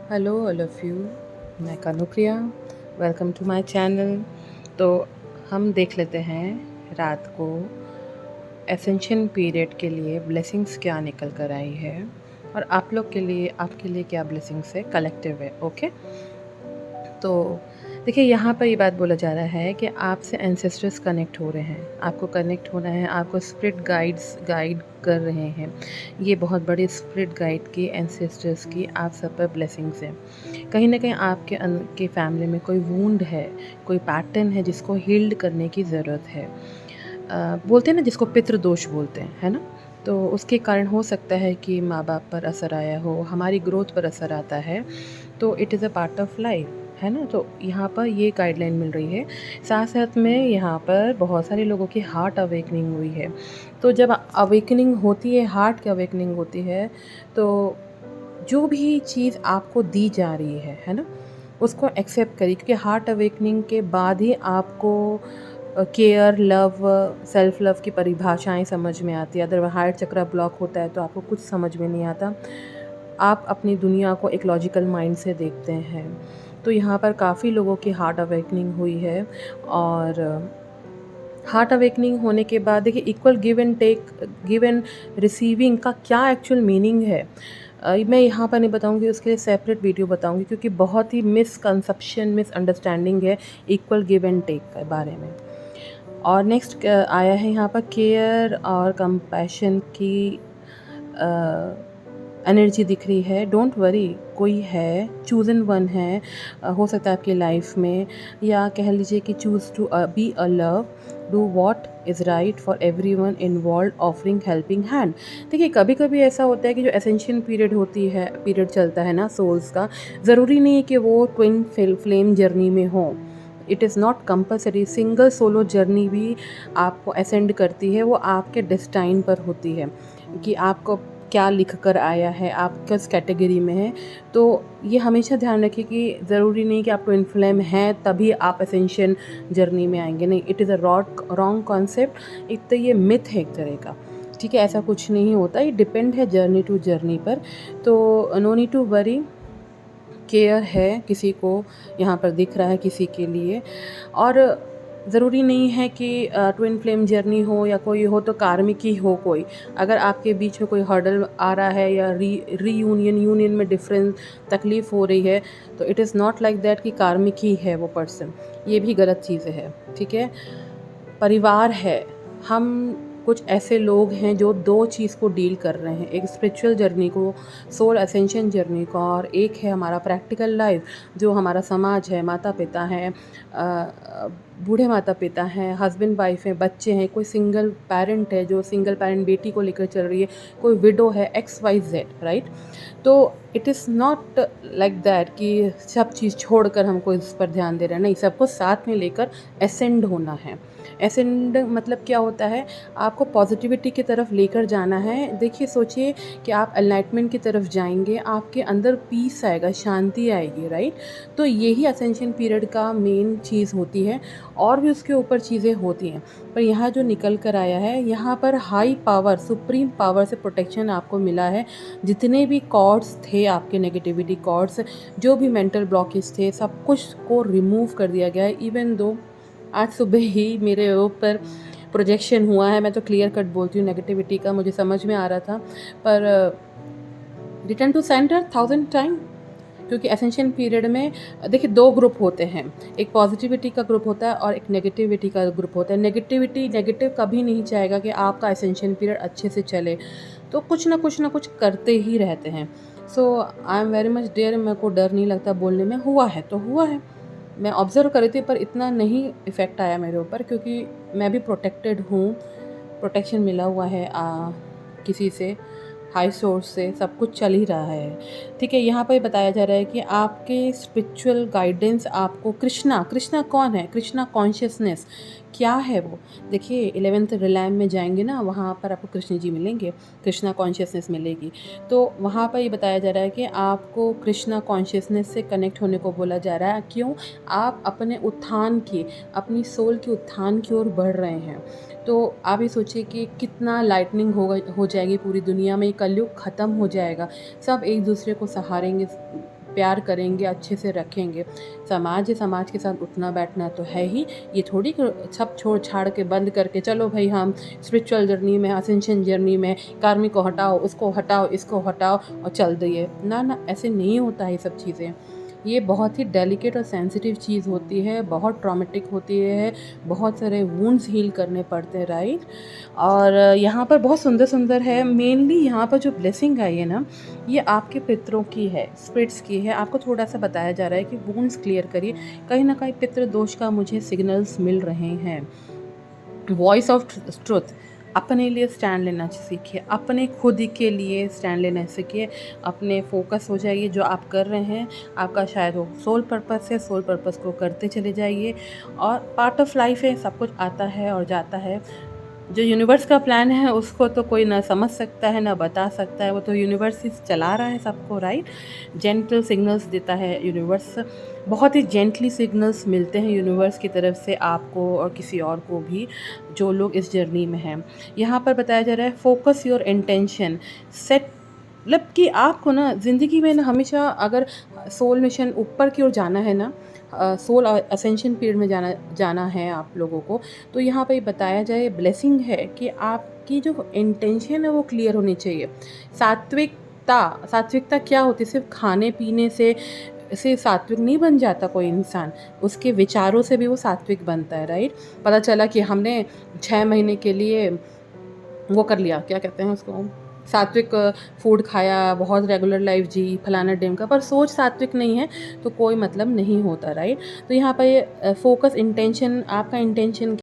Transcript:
Hello all of you, मैं Kanupriya. Welcome to my channel. तो हम देख लेते हैं रात को एसेंशियल पीरियड के लिए ब्लेसिंग्स क्या निकल कर आई है और आप लोग के लिए आपके लिए क्या ब्लेसिंग्स है, कलेक्टिव है। ओके, तो देखिए यहाँ पर ये बात बोला जा रहा है कि आपसे एंसेस्टर्स कनेक्ट हो रहे हैं, आपको कनेक्ट होना है, आपको स्पिरिट गाइड्स गाइड कर रहे हैं। ये बहुत बड़े स्पिरिट गाइड की, एंसेस्टर्स की आप सब पर ब्लेसिंग्स हैं। कहीं न कहीं आपके के फैमिली में कोई वुंड है, कोई पैटर्न है जिसको हील्ड करने की ज़रूरत है। बोलते हैं ना जिसको पितृदोष बोलते हैं, है ना? तो उसके कारण हो सकता है कि माँ-बाप पर असर आया हो, हमारी ग्रोथ पर असर आता है, तो it is a part of life, है ना? तो यहाँ पर ये गाइडलाइन मिल रही है। साथ-साथ में यहाँ पर बहुत सारे लोगों की हार्ट अवेकनिंग हुई है। तो जब अवेकनिंग होती है, हार्ट की अवेकनिंग होती है, तो जो भी चीज़ आपको दी जा रही है ना? उसको एक्सेप्ट करिए, क्योंकि हार्ट अवेकनिंग के बाद ही आपको केयर, लव, सेल्फ लव की परिभाषाएँ समझ में आती है। अगर हार्ट चक्र ब्लॉक होता है तो आपको कुछ समझ में नहीं आता। आप अपनी दुनिया को एक लॉजिकल माइंड से देखते हैं। तो यहाँ पर काफ़ी लोगों की हार्ट अवेकनिंग हुई है और हार्ट अवेकनिंग होने के बाद देखिए equal give and take, give and receiving का क्या एक्चुअल मीनिंग है, मैं यहाँ पर नहीं बताऊँगी, उसके लिए सेपरेट वीडियो बताऊँगी, क्योंकि बहुत ही मिसकंसेप्शन, मिसअंडरस्टैंडिंग है इक्वल गिव एंड टेक के बारे में। और नेक्स्ट आया है यहाँ पर केयर और कंपैशन की एनर्जी दिख रही है। डोंट वरी, कोई है, चूज़न वन है, हो सकता है आपकी लाइफ में, या कह लीजिए कि choose to be a love, do what is right for every one involve, offering helping hand. देखिए कभी कभी ऐसा होता है कि जो एसेंशियल पीरियड होती है, पीरियड चलता है ना सोल्स का, ज़रूरी नहीं है कि वो ट्विन फ्लेम जर्नी में हो। It is not compulsory. Single solo journey भी आपको असेंड करती है, वो आपके डेस्टाइन पर होती है कि आपको क्या लिख कर आया है, आप किस कैटेगरी में हैं। तो ये हमेशा ध्यान रखिए कि ज़रूरी नहीं कि आप ट्विन फ्लेम हैं तभी आप असेंशियल जर्नी में आएंगे, नहीं, it is a wrong concept. एक तो ये मिथ है एक तरह का, ठीक है, ऐसा कुछ नहीं होता, ये डिपेंड है जर्नी टू जर्नी पर। तो no need to worry, care है किसी को यहाँ पर दिख रहा है किसी के लिए। और ज़रूरी नहीं है कि ट्विन फ्लेम जर्नी हो या कोई हो तो कार्मिक ही हो कोई। अगर आपके बीच में कोई हर्डल आ रहा है या रीयूनियन यूनियन में डिफरेंस तकलीफ़ हो रही है, तो it is not like that कि कार्मिक ही है वो पर्सन। ये भी गलत चीज़ है, ठीक है? परिवार है, हम कुछ ऐसे लोग हैं जो दो चीज़ को डील कर रहे हैं, एक स्पिरिचुअल जर्नी को, सोल असेंशन जर्नी को, और एक है हमारा प्रैक्टिकल लाइफ, जो हमारा समाज है, माता पिता हैं, बूढ़े माता पिता हैं, हस्बैंड वाइफ हैं, बच्चे हैं, कोई सिंगल पेरेंट है जो सिंगल पेरेंट बेटी को लेकर चल रही है, कोई विडो है, एक्स वाई जेड, राइट? तो it is not like that कि सब चीज़ छोड़कर हमको इस पर ध्यान दे रहे हैं, नहीं, सबको साथ में लेकर एसेंड होना है। एसेंड मतलब क्या होता है, आपको पॉजिटिविटी की तरफ लेकर जाना है। देखिए सोचिए कि आप एनलाइटमेंट की तरफ जाएंगे, आपके अंदर पीस आएगा, शांति आएगी, राइट? तो यही असेंशन पीरियड का मेन चीज़ होती है। और भी उसके ऊपर चीज़ें होती हैं, पर यहाँ जो निकल कर आया है, यहाँ पर हाई पावर, सुप्रीम पावर से प्रोटेक्शन आपको मिला है। जितने भी कॉर्ड्स थे आपके, नेगेटिविटी कॉर्ड्स, जो भी मेंटल ब्लॉकेज थे, सब कुछ को रिमूव कर दिया गया है। इवन दो आज सुबह ही मेरे ऊपर प्रोजेक्शन हुआ है, मैं तो क्लियर कट बोलती हूँ, नेगेटिविटी का मुझे समझ में आ रहा था, पर रिटर्न टू सेंटर 1000 टाइम। क्योंकि एसेंशियल पीरियड में देखिए दो ग्रुप होते हैं, एक पॉजिटिविटी का ग्रुप होता है और एक नेगेटिविटी का ग्रुप होता है। नेगेटिव कभी नहीं चाहेगा कि आपका एसेंशियल पीरियड अच्छे से चले, तो कुछ ना कुछ करते ही रहते हैं। So I am very much dare, मेरे को डर नहीं लगता बोलने में, हुआ है तो हुआ है। मैं ऑब्ज़र्व कर रही थी पर इतना नहीं इफ़ेक्ट आया मेरे ऊपर, क्योंकि मैं भी प्रोटेक्टेड हूँ, प्रोटेक्शन मिला हुआ है किसी से, हाई सोर्स से, सब कुछ चल ही रहा है, ठीक है? यहाँ पर बताया जा रहा है कि आपके स्पिरिचुअल गाइडेंस आपको कृष्णा, कृष्णा कौन है? कृष्णा कॉन्शियसनेस क्या है वो? देखिए 11th रिलैम में जाएंगे ना, वहाँ पर आपको कृष्ण जी मिलेंगे, कृष्णा कॉन्शियसनेस मिलेगी। तो वहाँ पर ये बताया जा रहा है कि आपको कृष्णा कॉन्शियसनेस से कनेक्ट होने को बोला जा रहा है। क्यों? आप अपने उत्थान की, अपनी सोल के उत्थान की ओर बढ़ रहे हैं। तो आप ये सोचिए कि कितना लाइटनिंग हो जाएगी पूरी दुनिया में, कलयुग ख़त्म हो जाएगा, सब एक दूसरे को सहारेंगे, प्यार करेंगे, अच्छे से रखेंगे। समाज है, समाज के साथ उठना बैठना तो है ही, ये थोड़ी कि सब छोड़ छाड़ के बंद करके चलो भाई हम स्पिरिचुअल जर्नी में, असेंशन जर्नी में, कार्मिक को हटाओ, उसको हटाओ, इसको हटाओ और चल दिए। ना ना, ऐसे नहीं होता है ये सब चीज़ें। ये बहुत ही डेलिकेट और सेंसिटिव चीज़ होती है, बहुत ट्रॉमेटिक होती है, बहुत सारे वुंड्स हील करने पड़ते हैं, राइट। और यहाँ पर बहुत सुंदर सुंदर है, मेनली यहाँ पर जो ब्लेसिंग आई है ना, ये आपके पितरों की है, स्पिरिट्स की है। आपको थोड़ा सा बताया जा रहा है कि वुंड्स क्लियर करिए, कहीं ना कहीं पितृ दोष का मुझे सिग्नल्स मिल रहे हैं। वॉइस ऑफ ट्रुथ, अपने लिए स्टैंड लेना सीखिए, अपने खुद के लिए स्टैंड लेना सीखिए, अपने फोकस हो जाइए जो आप कर रहे हैं। आपका शायद वो सोल पर्पस है, सोल पर्पस को करते चले जाइए। और पार्ट ऑफ लाइफ है, सब कुछ आता है और जाता है। जो यूनिवर्स का प्लान है उसको तो कोई ना समझ सकता है ना बता सकता है, वो तो यूनिवर्स ही चला रहा है सबको, राइट। जेंटल सिग्नल्स देता है यूनिवर्स, बहुत ही जेंटली सिग्नल्स मिलते हैं यूनिवर्स की तरफ से आपको और किसी और को भी, जो लोग इस जर्नी में हैं। यहाँ पर बताया जा रहा है फोकस योर इंटेंशन, सेट, मतलब कि आपको ना ज़िंदगी में ना हमेशा अगर सोल मिशन ऊपर की ओर जाना है ना, सोल असेंशन पीरियड में जाना है आप लोगों को, तो यहाँ पे बताया जाए ब्लेसिंग है कि आपकी जो इंटेंशन है वो क्लियर होनी चाहिए। सात्विकता क्या होती है? सिर्फ खाने पीने से सात्विक नहीं बन जाता कोई इंसान, उसके विचारों से भी वो सात्विक बनता है, राइट। पता चला कि हमने 6 महीने के लिए वो कर लिया, क्या कहते हैं उसको, सात्विक फूड खाया, बहुत रेगुलर लाइफ जी, फलाना डेम का, पर सोच सात्विक नहीं है तो कोई मतलब नहीं होता, राइट। तो यहाँ पर फोकस इंटेंशन, आपका इंटेंशन